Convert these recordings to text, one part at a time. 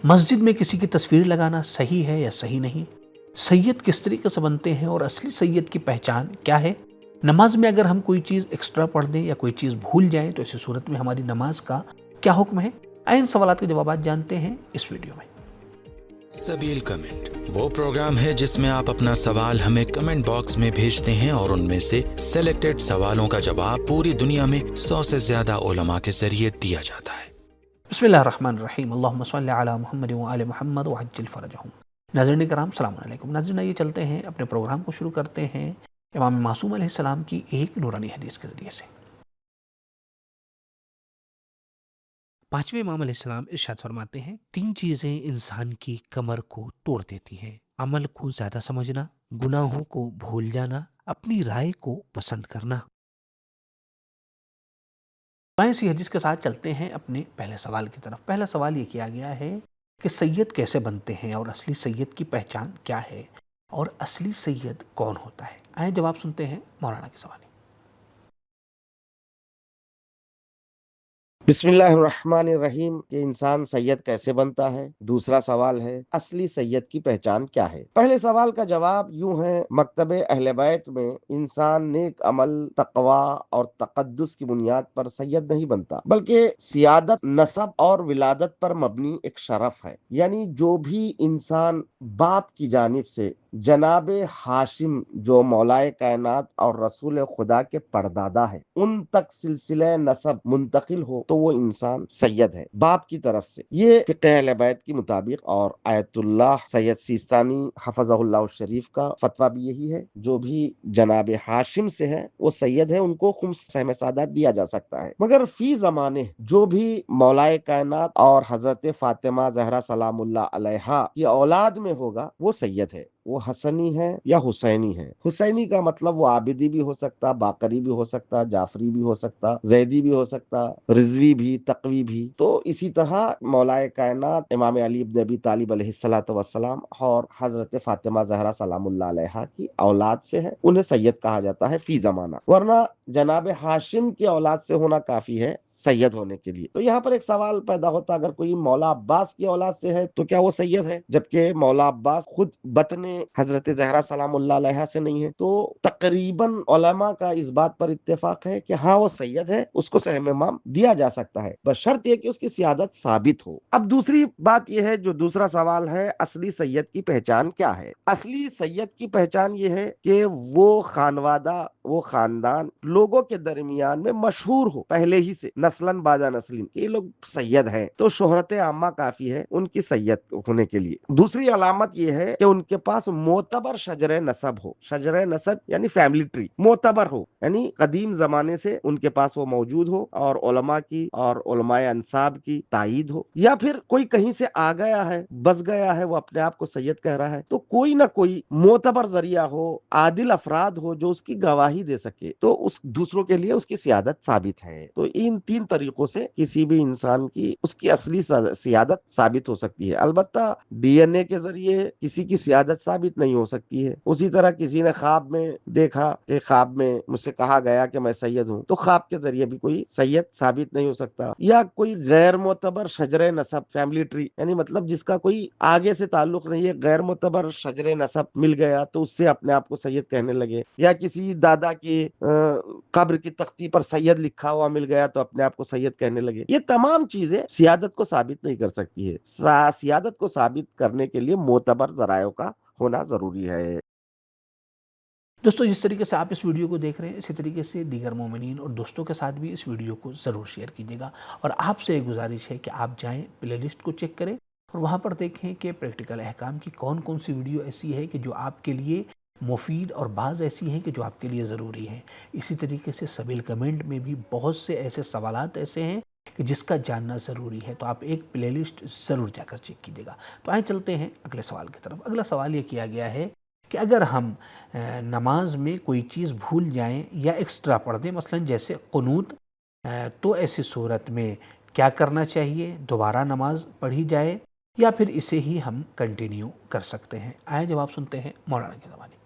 مسجد میں کسی کی تصویر لگانا صحیح ہے یا صحیح نہیں؟ سید کس طریقے سے بنتے ہیں اور اصلی سید کی پہچان کیا ہے؟ نماز میں اگر ہم کوئی چیز ایکسٹرا پڑھ دیں یا کوئی چیز بھول جائیں تو ایسی صورت میں ہماری نماز کا کیا حکم ہے؟ آئیں ان سوالات کے جوابات جانتے ہیں اس ویڈیو میں۔ سبیل کمنٹ وہ پروگرام ہے جس میں آپ اپنا سوال ہمیں کمنٹ باکس میں بھیجتے ہیں اور ان میں سے سلیکٹڈ سوالوں کا جواب پوری دنیا میں 100 سے زیادہ علماء کے ذریعے دیا جاتا ہے۔ بسم اللہ الرحمن الرحیم، اللہم صلی علی محمد وآل محمد وعجل فرجہم۔ ناظرین کرام السلام علیکم۔ ناظرین یہ چلتے ہیں اپنے پروگرام کو شروع کرتے ہیں امام معصوم علیہ السلام کی ایک نورانی حدیث کے ذریعے سے۔ پانچویں امام علیہ السلام ارشاد فرماتے ہیں، 3 چیزیں انسان کی کمر کو توڑ دیتی ہیں: عمل کو زیادہ سمجھنا، گناہوں کو بھول جانا، اپنی رائے کو پسند کرنا۔ اسی حدیث کے ساتھ چلتے ہیں اپنے پہلے سوال کی طرف۔ پہلا سوال یہ کیا گیا ہے کہ سید کیسے بنتے ہیں اور اصلی سید کی پہچان کیا ہے اور اصلی سید کون ہوتا ہے؟ آئیں جواب سنتے ہیں مولانا کے سوال۔ بسم اللہ الرحمن الرحیم کہ انسان سید کیسے بنتا ہے۔ دوسرا سوال ہے اصلی سید کی پہچان کیا ہے۔ پہلے سوال کا جواب یوں ہے، مکتب اہل بیت میں انسان نیک عمل، تقوی اور تقدس کی بنیاد پر سید نہیں بنتا، بلکہ سیادت نسب اور ولادت پر مبنی ایک شرف ہے۔ یعنی جو بھی انسان باپ کی جانب سے جناب ہاشم جو مولائے کائنات اور رسول خدا کے پردادا ہے ان تک سلسلہ نسب منتقل ہو تو وہ انسان سید ہے باپ کی طرف سے۔ یہ فقہ اہل بیت کے مطابق اور آیت اللہ سید سیستانی حفظہ اللہ الشریف کا فتویٰ بھی یہی ہے، جو بھی جناب ہاشم سے ہے وہ سید ہے، ان کو خمس سہم سعادت دیا جا سکتا ہے۔ مگر فی زمانے جو بھی مولائے کائنات اور حضرت فاطمہ زہرا سلام اللہ علیہا کی اولاد میں ہوگا وہ سید ہے، وہ حسنی ہے یا حسینی ہے۔ حسینی کا مطلب وہ عابدی بھی ہو سکتا، باقری بھی ہو سکتا، جعفری بھی ہو سکتا، زیدی بھی ہو سکتا، رضوی بھی، تقوی بھی۔ تو اسی طرح مولائے کائنات امام علی ابن ابی طالب علیہ الصلوۃ والسلام اور حضرت فاطمہ زہرا سلام اللہ علیہا کی اولاد سے ہے، انہیں سید کہا جاتا ہے فی زمانہ، ورنہ جناب ہاشم کی اولاد سے ہونا کافی ہے سید ہونے کے لیے۔ تو یہاں پر ایک سوال پیدا ہوتا، اگر کوئی مولا عباس کی اولاد سے ہے تو کیا وہ سید ہے، جبکہ مولا عباس خود بطن حضرت زہرا سلام اللہ علیہا سے نہیں ہے؟ تو تقریباً علماء کا اس بات پر اتفاق ہے کہ ہاں وہ سید ہے، اس کو سہم امام دیا جا سکتا ہے، بشرط یہ کہ اس کی سیادت ثابت ہو۔ اب دوسری بات یہ ہے، جو دوسرا سوال ہے اصلی سید کی پہچان کیا ہے۔ اصلی سید کی پہچان یہ ہے کہ وہ خانوادہ، وہ خاندان لوگوں کے درمیان میں مشہور ہو پہلے ہی سے، نسلاً بعد نسلین، کہ یہ لوگ سید ہیں، تو شہرت عامہ کافی ہے ان کی سید ہونے کے لیے۔ دوسری علامت یہ ہے کہ ان کے پاس معتبر شجر نسب ہو۔ شجر نسب یعنی فیملی ٹری معتبر ہو، یعنی قدیم زمانے سے ان کے پاس وہ موجود ہو اور علماء کی اور علماء انساب کی تائید ہو، یا پھر کوئی کہیں سے آ گیا ہے، بس گیا ہے، وہ اپنے آپ کو سید کہہ رہا ہے، تو کوئی نہ کوئی معتبر ذریعہ ہو، عادل افراد ہو جو اس کی گواہی دے سکے، تو اس دوسروں کے لیے اس کی سیادت ثابت ہے۔ تو ان 3 طریقوں سے کسی بھی انسان کی اس کی اصلی سیادت ثابت ہو سکتی ہے۔ البتہ ڈی این اے کے ذریعے کسی کی سیادت ثابت نہیں ہو سکتی ہے۔ اسی طرح کسی نے خواب میں دیکھا کہ خواب میں مجھ سے کہا گیا کہ میں سید ہوں، تو خواب کے ذریعے بھی کوئی سید ثابت نہیں ہو سکتا۔ یا کوئی غیر معتبر شجر نسب، فیملی ٹری، یعنی مطلب جس کا کوئی آگے سے تعلق نہیں ہے، غیر معتبر شجر نسب مل گیا تو اس سے اپنے آپ کو سید کہنے لگے، یا کسی دادا کی قبر کی تختی پر سید لکھا ہوا مل گیا تو اپنے آپ کو سید کہنے لگے۔ یہ تمام چیزیں سیادت کو ثابت نہیں کر سکتی ہے۔ سیادت کو ثابت کرنے کے لیے معتبر ذرائع کا ہونا ضروری ہے۔ دوستو جس طریقے سے آپ اس ویڈیو کو دیکھ رہے ہیں، اسی طریقے سے دیگر مومنین اور دوستوں کے ساتھ بھی اس ویڈیو کو ضرور شیئر کیجیے گا، اور آپ سے ایک گزارش ہے کہ آپ جائیں پلے لسٹ کو چیک کریں اور وہاں پر دیکھیں کہ پریکٹیکل احکام کی کون کون سی ویڈیو ایسی ہے کہ جو آپ کے لیے مفید اور بعض ایسی ہیں کہ جو آپ کے لیے ضروری ہیں۔ اسی طریقے سے سبیل کمنٹ میں بھی بہت سے ایسے سوالات ایسے ہیں کہ جس کا جاننا ضروری ہے، تو آپ ایک پلے لسٹ ضرور جا کر چیک کیجیے گا۔ تو آئیں چلتے ہیں اگلے سوال کی طرف۔ اگلا سوال یہ کیا گیا ہے کہ اگر ہم نماز میں کوئی چیز بھول جائیں یا ایکسٹرا پڑھ دیں، مثلا جیسے قنوت، تو ایسی صورت میں کیا کرنا چاہیے؟ دوبارہ نماز پڑھی جائے یا پھر اسے ہی ہم کنٹینیو کر سکتے ہیں؟ آئیں جواب سنتے ہیں مولانا کے زمانے۔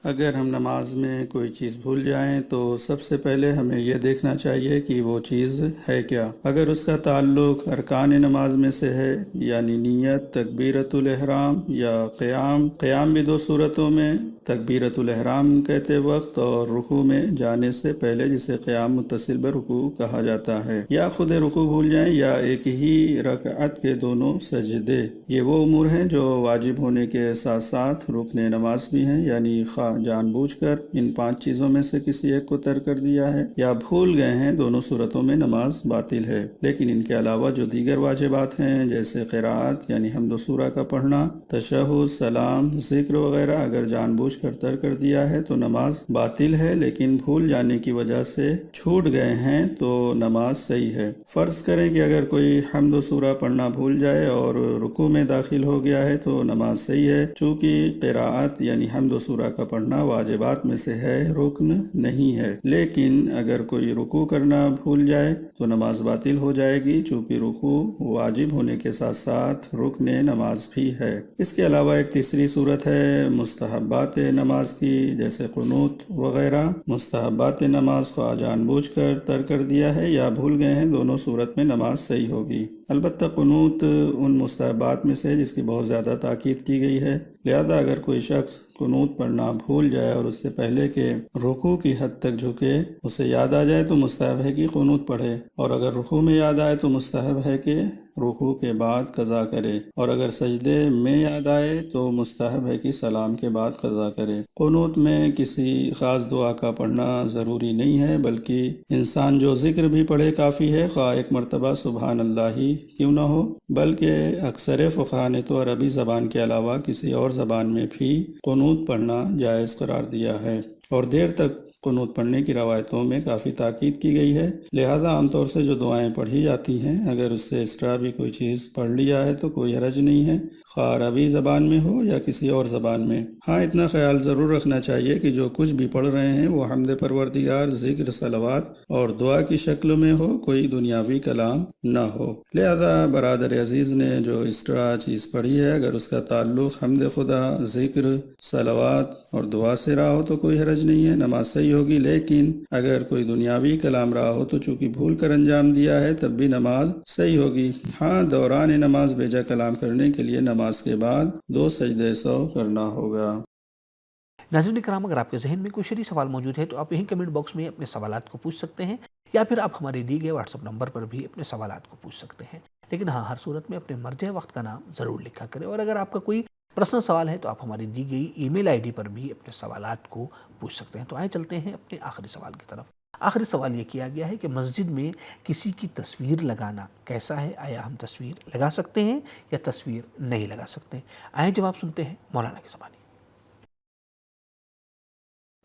اگر ہم نماز میں کوئی چیز بھول جائیں تو سب سے پہلے ہمیں یہ دیکھنا چاہیے کہ وہ چیز ہے کیا۔ اگر اس کا تعلق ارکان نماز میں سے ہے، یعنی نیت، تکبیرۃ الاحرام یا قیام بھی دو صورتوں میں، تکبیرۃ الاحرام کہتے وقت اور رکوع میں جانے سے پہلے، جسے قیام متصل برکوع کہا جاتا ہے، یا خود رکوع بھول جائیں یا ایک ہی رکعت کے دونوں سجدے، یہ وہ امور ہیں جو واجب ہونے کے ساتھ ساتھ رکن نماز بھی ہیں، یعنی جان بوجھ کر ان 5 چیزوں میں سے کسی ایک کو ترک کر دیا ہے یا بھول گئے ہیں، دونوں صورتوں میں نماز باطل ہے۔ لیکن ان کے علاوہ جو دیگر واجبات ہیں، جیسے قراءت یعنی حمد و سورہ کا پڑھنا، تشہد، سلام، ذکر وغیرہ، اگر جان بوجھ کر ترک کر دیا ہے تو نماز باطل ہے، لیکن بھول جانے کی وجہ سے چھوٹ گئے ہیں تو نماز صحیح ہے۔ فرض کریں کہ اگر کوئی حمد و سورہ پڑھنا بھول جائے اور رکوع میں داخل ہو گیا ہے تو نماز صحیح ہے، چونکہ قراءت یعنی حمد و سورہ کا پڑھنا واجبات میں سے ہے، رکن نہیں ہے۔ لیکن اگر کوئی رکوع کرنا بھول جائے تو نماز باطل ہو جائے گی، چونکہ رکوع واجب ہونے کے ساتھ ساتھ رکن نماز بھی ہے۔ اس کے علاوہ ایک تیسری صورت ہے مستحبات نماز کی، جیسے قنوت وغیرہ۔ مستحبات نماز کو جان بوجھ کر ترک کر دیا ہے یا بھول گئے ہیں، دونوں صورت میں نماز صحیح ہوگی۔ البتہ قنوت ان مستحبات میں سے جس کی بہت زیادہ تاکید کی گئی ہے، لہذا اگر کوئی شخص قنوت پڑھنا بھول جائے اور اس سے پہلے کہ رکوع کی حد تک جھکے اسے یاد آ جائے تو مستحب ہے کہ قنوت پڑھے، اور اگر رکوع میں یاد آئے تو مستحب ہے کہ رکوع کے بعد قضا کرے، اور اگر سجدے میں یاد آئے تو مستحب ہے کہ سلام کے بعد قضا کرے۔ قنوت میں کسی خاص دعا کا پڑھنا ضروری نہیں ہے، بلکہ انسان جو ذکر بھی پڑھے کافی ہے، خواہ ایک مرتبہ سبحان اللہ ہی کیوں نہ ہو، بلکہ اکثر فقہا نے تو عربی زبان کے علاوہ کسی اور زبان میں بھی قنوت پڑھنا جائز قرار دیا ہے، اور دیر تک قنوت پڑھنے کی روایتوں میں کافی تاکید کی گئی ہے۔ لہذا عام طور سے جو دعائیں پڑھی جاتی ہیں، اگر اس سے اس طرح بھی کوئی چیز پڑھ لیا ہے تو کوئی حرج نہیں ہے، خواہ عربی زبان میں ہو یا کسی اور زبان میں۔ ہاں، اتنا خیال ضرور رکھنا چاہیے کہ جو کچھ بھی پڑھ رہے ہیں وہ حمد پروردگار، ذکر، صلوات اور دعا کی شکل میں ہو، کوئی دنیاوی کلام نہ ہو۔ لہذا برادر عزیز نے جو اس طرح چیز پڑھی ہے، اگر اس کا تعلق حمد خدا، ذکر، صلوات اور دعا سے رہا ہو تو کوئی حرج نہیں ہے، نماز صحیح ہوگی۔ لیکن اگر کوئی دنیاوی کلام رہا ہو تو چونکہ بھول کر انجام دیا ہے تب بھی نماز صحیح ہوگی۔ ہاں، دوران نماز بیجا کلام کرنے کے لیے نماز کے بعد 2 سجدے سہو کرنا ہوگا۔ ناظرین کرام، اگر آپ کے ذہن میں کوئی شرعی سوال موجود ہے تو آپ یہیں کمنٹ باکس میں اپنے سوالات کو پوچھ سکتے ہیں، یا پھر آپ ہمارے دی گئے واٹس ایپ نمبر پر بھی اپنے سوالات کو پوچھ سکتے ہیں۔ لیکن ہاں، ہر صورت میں اپنے مرجع وقت کا نام ضرور لکھا کریں، اور اگر آپ کا کوئی پرسنل سوال ہے تو آپ ہماری دی گئی ای میل آئی ڈی پر بھی اپنے سوالات کو پوچھ سکتے ہیں۔ تو آئیں چلتے ہیں اپنے آخری سوال کی طرف۔ آخری سوال یہ کیا گیا ہے کہ مسجد میں کسی کی تصویر لگانا کیسا ہے؟ آیا ہم تصویر لگا سکتے ہیں یا تصویر نہیں لگا سکتے؟ آئیں جواب سنتے ہیں مولانا کی زبانی۔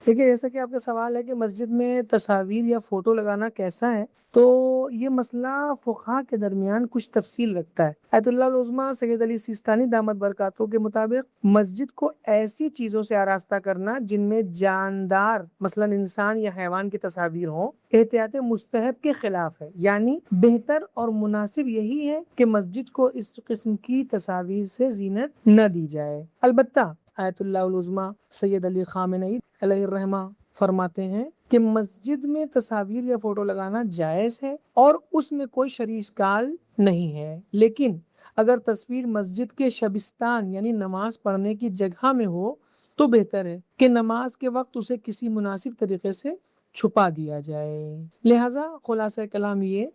دیکھیے، جیسا کہ آپ کا سوال ہے کہ مسجد میں تصاویر یا فوٹو لگانا کیسا ہے، تو یہ مسئلہ فقہا کے درمیان کچھ تفصیل رکھتا ہے۔ آیت اللہ العظمیٰ سید علی سیستانی دامت برکاتہ کے مطابق مسجد کو ایسی چیزوں سے آراستہ کرنا جن میں جاندار مثلا انسان یا حیوان کی تصاویر ہوں، احتیاط مستحب کے خلاف ہے، یعنی بہتر اور مناسب یہی ہے کہ مسجد کو اس قسم کی تصاویر سے زینت نہ دی جائے۔ البتہ آیت اللہ العظمیٰ سید علی خامنئی علیہ الرحمہ فرماتے ہیں کہ مسجد میں تصاویر یا فوٹو لگانا جائز ہے اور اس میں کوئی شرعی اشکال نہیں ہے، لیکن اگر تصویر مسجد کے شبستان یعنی نماز پڑھنے کی جگہ میں ہو تو بہتر ہے کہ نماز کے وقت اسے کسی مناسب طریقے سے چھپا دیا جائے۔ لہٰذا خلاصہ کلام یہ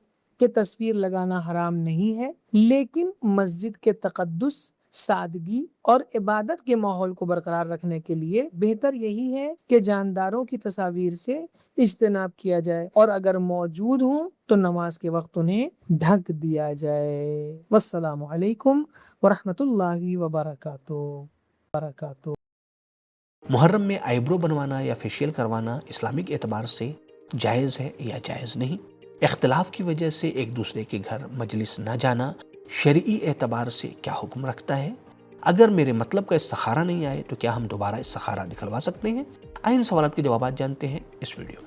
کہ تصویر لگانا حرام نہیں ہے، لیکن مسجد کے تقدس، سادگی اور عبادت کے ماحول کو برقرار رکھنے کے لیے بہتر یہی ہے کہ جانداروں کی تصاویر سے اجتناب کیا جائے، اور اگر موجود ہوں تو نماز کے وقت انہیں ڈھک دیا جائے۔ والسلام علیکم ورحمۃ اللہ وبرکاتہ۔ محرم میں آئیبرو بنوانا یا فیشیل کروانا اسلامک اعتبار سے جائز ہے یا جائز نہیں؟ اختلاف کی وجہ سے ایک دوسرے کے گھر مجلس نہ جانا شرعی اعتبار سے کیا حکم رکھتا ہے؟ اگر میرے مطلب کا استخارہ نہیں آئے تو کیا ہم دوبارہ استخارہ دکھلوا سکتے ہیں؟ آئیں ان سوالات کے جوابات جانتے ہیں اس ویڈیو میں۔